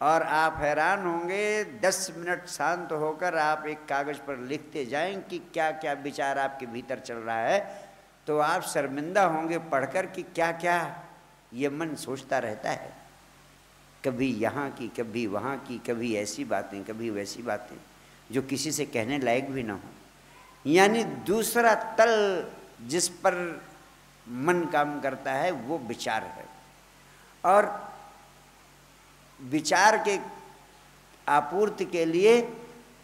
और आप हैरान होंगे, 10 मिनट शांत होकर आप एक कागज पर लिखते जाएं कि क्या क्या विचार आपके भीतर चल रहा है, तो आप शर्मिंदा होंगे पढ़कर कि क्या क्या ये मन सोचता रहता है, कभी यहाँ की, कभी वहाँ की, कभी ऐसी बातें, कभी वैसी बातें जो किसी से कहने लायक भी ना हो। यानी दूसरा तल जिस पर मन काम करता है वो विचार है। और विचार के आपूर्ति के लिए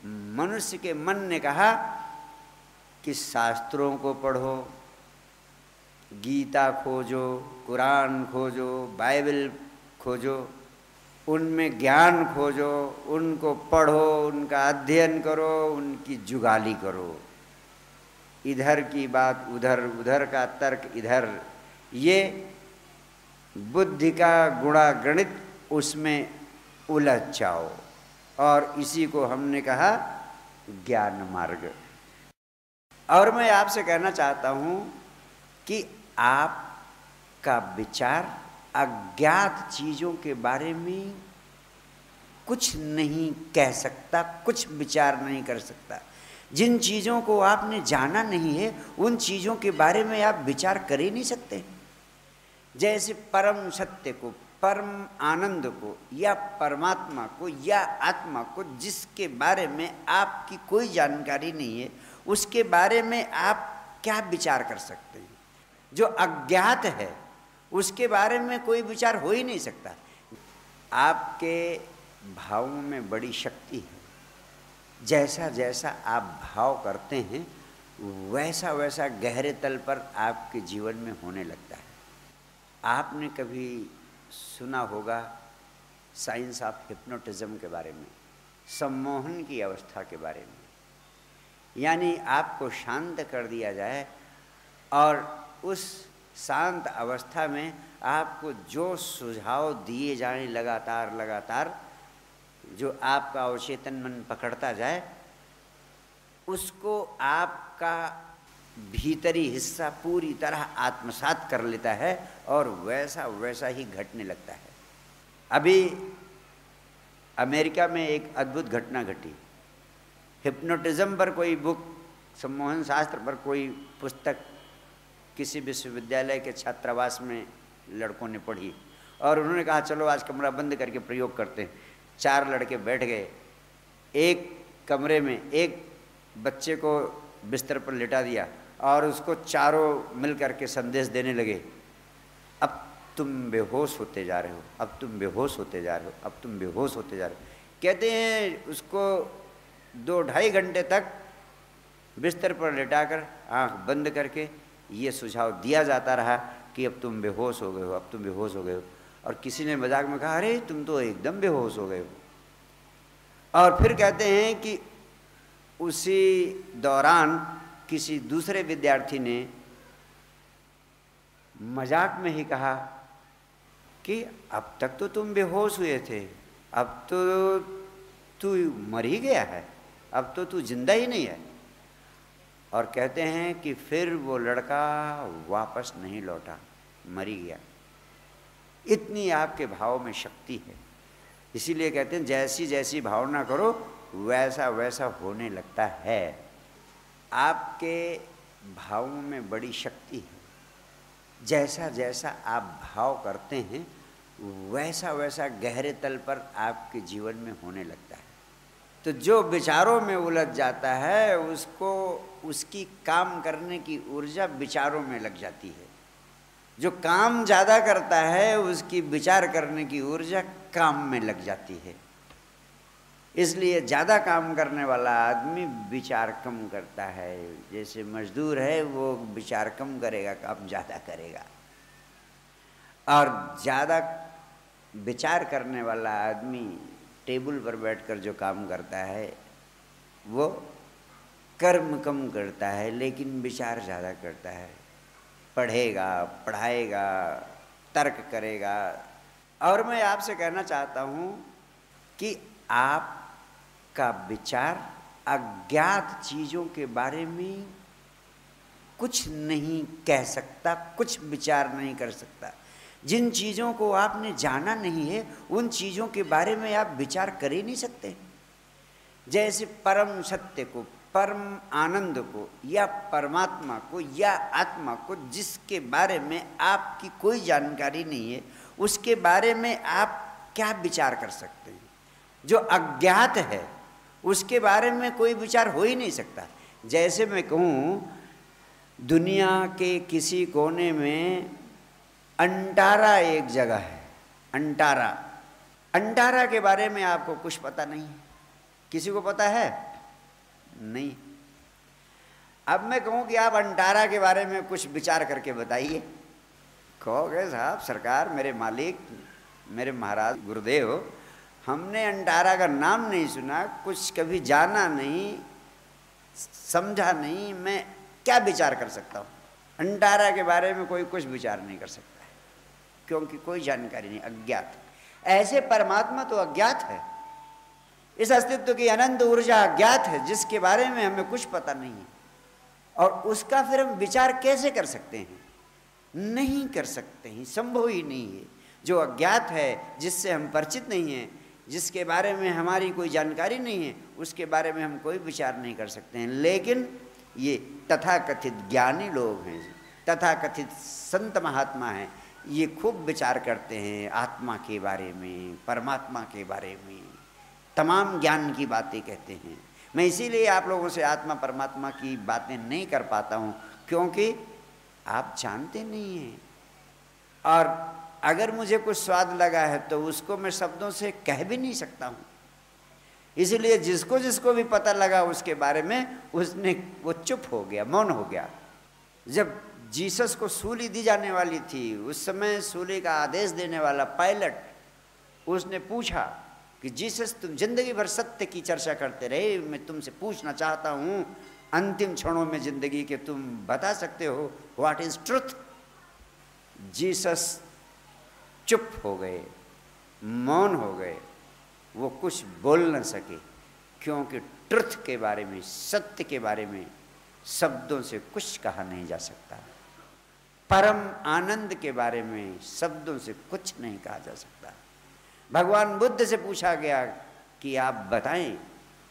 मनुष्य के मन ने कहा कि शास्त्रों को पढ़ो, गीता खोजो, कुरान खोजो, बाइबल खोजो, उनमें ज्ञान खोजो, उनको पढ़ो, उनका अध्ययन करो, उनकी जुगाली करो। इधर की बात उधर, उधर का तर्क इधर, ये बुद्धि का गुणागणित उसमें उलझ जाओ। और इसी को हमने कहा ज्ञान मार्ग। और मैं आपसे कहना चाहता हूं कि आपका विचार अज्ञात चीजों के बारे में कुछ नहीं कह सकता, कुछ विचार नहीं कर सकता। जिन चीजों को आपने जाना नहीं है उन चीजों के बारे में आप विचार कर ही नहीं सकते। जैसे परम सत्य को, परम आनंद को, या परमात्मा को, या आत्मा को, जिसके बारे में आपकी कोई जानकारी नहीं है, उसके बारे में आप क्या विचार कर सकते हैं? जो अज्ञात है उसके बारे में कोई विचार हो ही नहीं सकता। आपके भावों में बड़ी शक्ति है। जैसा जैसा आप भाव करते हैं वैसा वैसा गहरे तल पर आपके जीवन में होने लगता है। आपने कभी सुना होगा साइंस ऑफ हिप्नोटिज्म के बारे में, सम्मोहन की अवस्था के बारे में। यानी आपको शांत कर दिया जाए और उस शांत अवस्था में आपको जो सुझाव दिए जाएं लगातार लगातार, जो आपका अवचेतन मन पकड़ता जाए, उसको आपका भीतरी हिस्सा पूरी तरह आत्मसात कर लेता है और वैसा वैसा ही घटने लगता है। अभी अमेरिका में एक अद्भुत घटना घटी। हिप्नोटिज्म पर कोई बुक, सम्मोहन शास्त्र पर कोई पुस्तक किसी विश्वविद्यालय के छात्रावास में लड़कों ने पढ़ी और उन्होंने कहा चलो आज कमरा बंद करके प्रयोग करते हैं। 4 लड़के बैठ गए, एक कमरे में एक बच्चे को बिस्तर पर लिटा दिया और उसको चारों मिल करके संदेश देने लगे, अब तुम बेहोश होते जा रहे हो, अब तुम बेहोश होते जा रहे हो, अब तुम बेहोश होते जा रहे हो। कहते हैं उसको 2-2.5 घंटे तक बिस्तर पर लिटाकर आँख बंद करके ये सुझाव दिया जाता रहा कि अब तुम बेहोश हो गए हो, अब तुम बेहोश हो गए हो। और किसी ने मजाक में कहा अरे तुम तो एकदम बेहोश हो गए हो। और फिर कहते हैं कि उसी दौरान किसी दूसरे विद्यार्थी ने मजाक में ही कहा कि अब तक तो तुम बेहोश हुए थे, अब तो तू मर ही गया है, अब तो तू जिंदा ही नहीं है। और कहते हैं कि फिर वो लड़का वापस नहीं लौटा, मर ही गया। इतनी आपके भाव में शक्ति है। इसीलिए कहते हैं जैसी जैसी भावना करो वैसा वैसा होने लगता है। आपके भावों में बड़ी शक्ति है। जैसा जैसा आप भाव करते हैं वैसा वैसा गहरे तल पर आपके जीवन में होने लगता है। तो जो विचारों में उलझ जाता है उसको, उसकी काम करने की ऊर्जा विचारों में लग जाती है। जो काम ज़्यादा करता है उसकी विचार करने की ऊर्जा काम में लग जाती है। इसलिए ज़्यादा काम करने वाला आदमी विचार कम करता है। जैसे मजदूर है वो विचार कम करेगा, काम ज़्यादा करेगा। और ज़्यादा विचार करने वाला आदमी टेबल पर बैठकर जो काम करता है वो कर्म कम करता है लेकिन विचार ज़्यादा करता है। पढ़ेगा, पढ़ाएगा, तर्क करेगा। और मैं आपसे कहना चाहता हूँ कि आपका विचार अज्ञात चीज़ों के बारे में कुछ नहीं कह सकता, कुछ विचार नहीं कर सकता। जिन चीज़ों को आपने जाना नहीं है उन चीज़ों के बारे में आप विचार कर ही नहीं सकते। जैसे परम सत्य को, परम आनंद को, या परमात्मा को, या आत्मा को, जिसके बारे में आपकी कोई जानकारी नहीं है, उसके बारे में आप क्या विचार कर सकते हैं? जो अज्ञात है उसके बारे में कोई विचार हो ही नहीं सकता। जैसे मैं कहूँ दुनिया के किसी कोने में अंटारा एक जगह है, अंटारा, अंटारा के बारे में आपको कुछ पता नहीं है। किसी को पता है? नहीं। अब मैं कहूँ कि आप अंटारा के बारे में कुछ विचार करके बताइए, कहोगे साहब सरकार, मेरे मालिक, मेरे महाराज गुरुदेव, हमने अंटारा का नाम नहीं सुना, कुछ कभी जाना नहीं, समझा नहीं, मैं क्या विचार कर सकता हूँ? अंटारा के बारे में कोई कुछ विचार नहीं कर सकता है, क्योंकि कोई जानकारी नहीं, अज्ञात। ऐसे परमात्मा तो अज्ञात है, इस अस्तित्व की अनंत ऊर्जा अज्ञात है, जिसके बारे में हमें कुछ पता नहीं है, और उसका फिर हम विचार कैसे कर सकते हैं? नहीं कर सकते हैं, संभव ही नहीं है। जो अज्ञात है, जिससे हम परिचित नहीं हैं, जिसके बारे में हमारी कोई जानकारी नहीं है, उसके बारे में हम कोई विचार नहीं कर सकते हैं। लेकिन ये तथाकथित ज्ञानी लोग हैं, तथाकथित संत महात्मा हैं, ये खूब विचार करते हैं आत्मा के बारे में, परमात्मा के बारे में, तमाम ज्ञान की बातें कहते हैं। मैं इसीलिए आप लोगों से आत्मा परमात्मा की बातें नहीं कर पाता हूँ, क्योंकि आप जानते नहीं हैं, और अगर मुझे कुछ स्वाद लगा है तो उसको मैं शब्दों से कह भी नहीं सकता हूँ। इसलिए जिसको जिसको भी पता लगा उसके बारे में, वो चुप हो गया, मौन हो गया। जब जीसस को सूली दी जाने वाली थी, उस समय सूली का आदेश देने वाला पायलट, उसने पूछा कि जीसस, तुम जिंदगी भर सत्य की चर्चा करते रहे, मैं तुमसे पूछना चाहता हूँ अंतिम क्षणों में जिंदगी के, तुम बता सकते हो व्हाट इज ट्रुथ? जीसस चुप हो गए, मौन हो गए, वो कुछ बोल न सके, क्योंकि ट्रुथ के बारे में, सत्य के बारे में शब्दों से कुछ कहा नहीं जा सकता। परम आनंद के बारे में शब्दों से कुछ नहीं कहा जा सकता। भगवान बुद्ध से पूछा गया कि आप बताएं,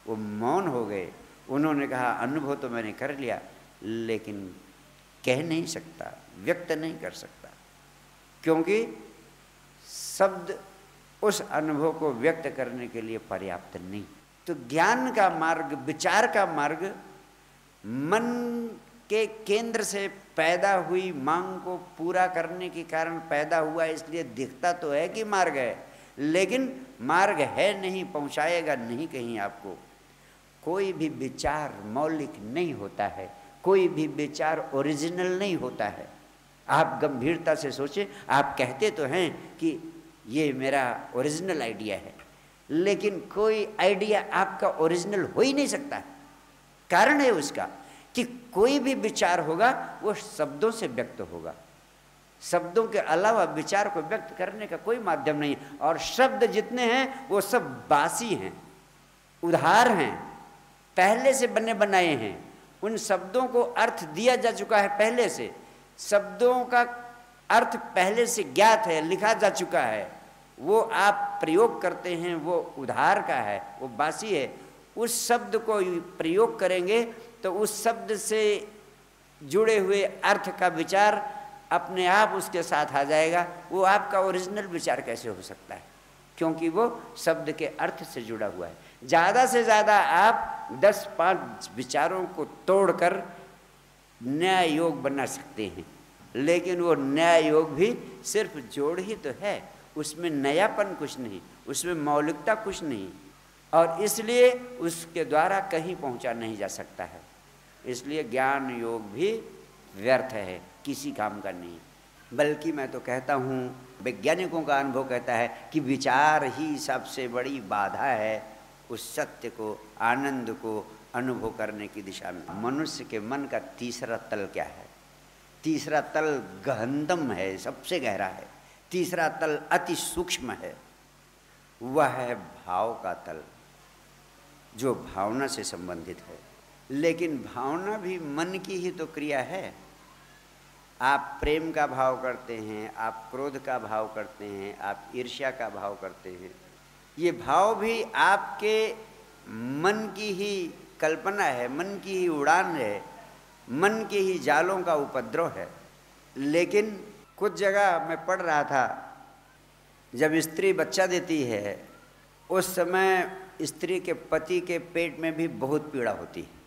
वो मौन हो गए। उन्होंने कहा अनुभव तो मैंने कर लिया, लेकिन कह नहीं सकता, व्यक्त नहीं कर सकता, क्योंकि शब्द उस अनुभव को व्यक्त करने के लिए पर्याप्त नहीं। तो ज्ञान का मार्ग, विचार का मार्ग, मन के केंद्र से पैदा हुई मांग को पूरा करने के कारण पैदा हुआ, इसलिए दिखता तो है कि मार्ग है, लेकिन मार्ग है नहीं, पहुंचाएगा नहीं कहीं आपको। कोई भी विचार मौलिक नहीं होता है, कोई भी विचार ओरिजिनल नहीं होता है। आप गंभीरता से सोचें, आप कहते तो हैं कि ये मेरा ओरिजिनल आइडिया है, लेकिन कोई आइडिया आपका ओरिजिनल हो ही नहीं सकता। कारण है उसका कि कोई भी विचार होगा वो शब्दों से व्यक्त होगा, शब्दों के अलावा विचार को व्यक्त करने का कोई माध्यम नहीं। और शब्द जितने हैं वो सब बासी हैं, उधार हैं, पहले से बने बनाए हैं। उन शब्दों को अर्थ दिया जा चुका है पहले से, शब्दों का अर्थ पहले से ज्ञात है, लिखा जा चुका है, वो आप प्रयोग करते हैं, वो उधार का है, वो बासी है। उस शब्द को प्रयोग करेंगे तो उस शब्द से जुड़े हुए अर्थ का विचार अपने आप उसके साथ आ जाएगा। वो आपका ओरिजिनल विचार कैसे हो सकता है? क्योंकि वो शब्द के अर्थ से जुड़ा हुआ है। ज़्यादा से ज़्यादा आप 10-5 विचारों को तोड़कर न्याय योग बना सकते हैं, लेकिन वो न्याय योग भी सिर्फ जोड़ ही तो है, उसमें नयापन कुछ नहीं, उसमें मौलिकता कुछ नहीं, और इसलिए उसके द्वारा कहीं पहुंचा नहीं जा सकता है। इसलिए ज्ञान योग भी व्यर्थ है, किसी काम का नहीं। बल्कि मैं तो कहता हूँ, वैज्ञानिकों का अनुभव कहता है कि विचार ही सबसे बड़ी बाधा है उस सत्य को, आनंद को अनुभव करने की दिशा में। मनुष्य के मन का तीसरा तल क्या है? तीसरा तल गहनतम है, सबसे गहरा है। तीसरा तल अति सूक्ष्म है, वह है भाव का तल, जो भावना से संबंधित है। लेकिन भावना भी मन की ही तो क्रिया है। आप प्रेम का भाव करते हैं, आप क्रोध का भाव करते हैं, आप ईर्ष्या का भाव करते हैं, ये भाव भी आपके मन की ही कल्पना है, मन की ही उड़ान है, मन के ही जालों का उपद्रव है। लेकिन कुछ जगह मैं पढ़ रहा था, जब स्त्री बच्चा देती है उस समय स्त्री के पति के पेट में भी बहुत पीड़ा होती है।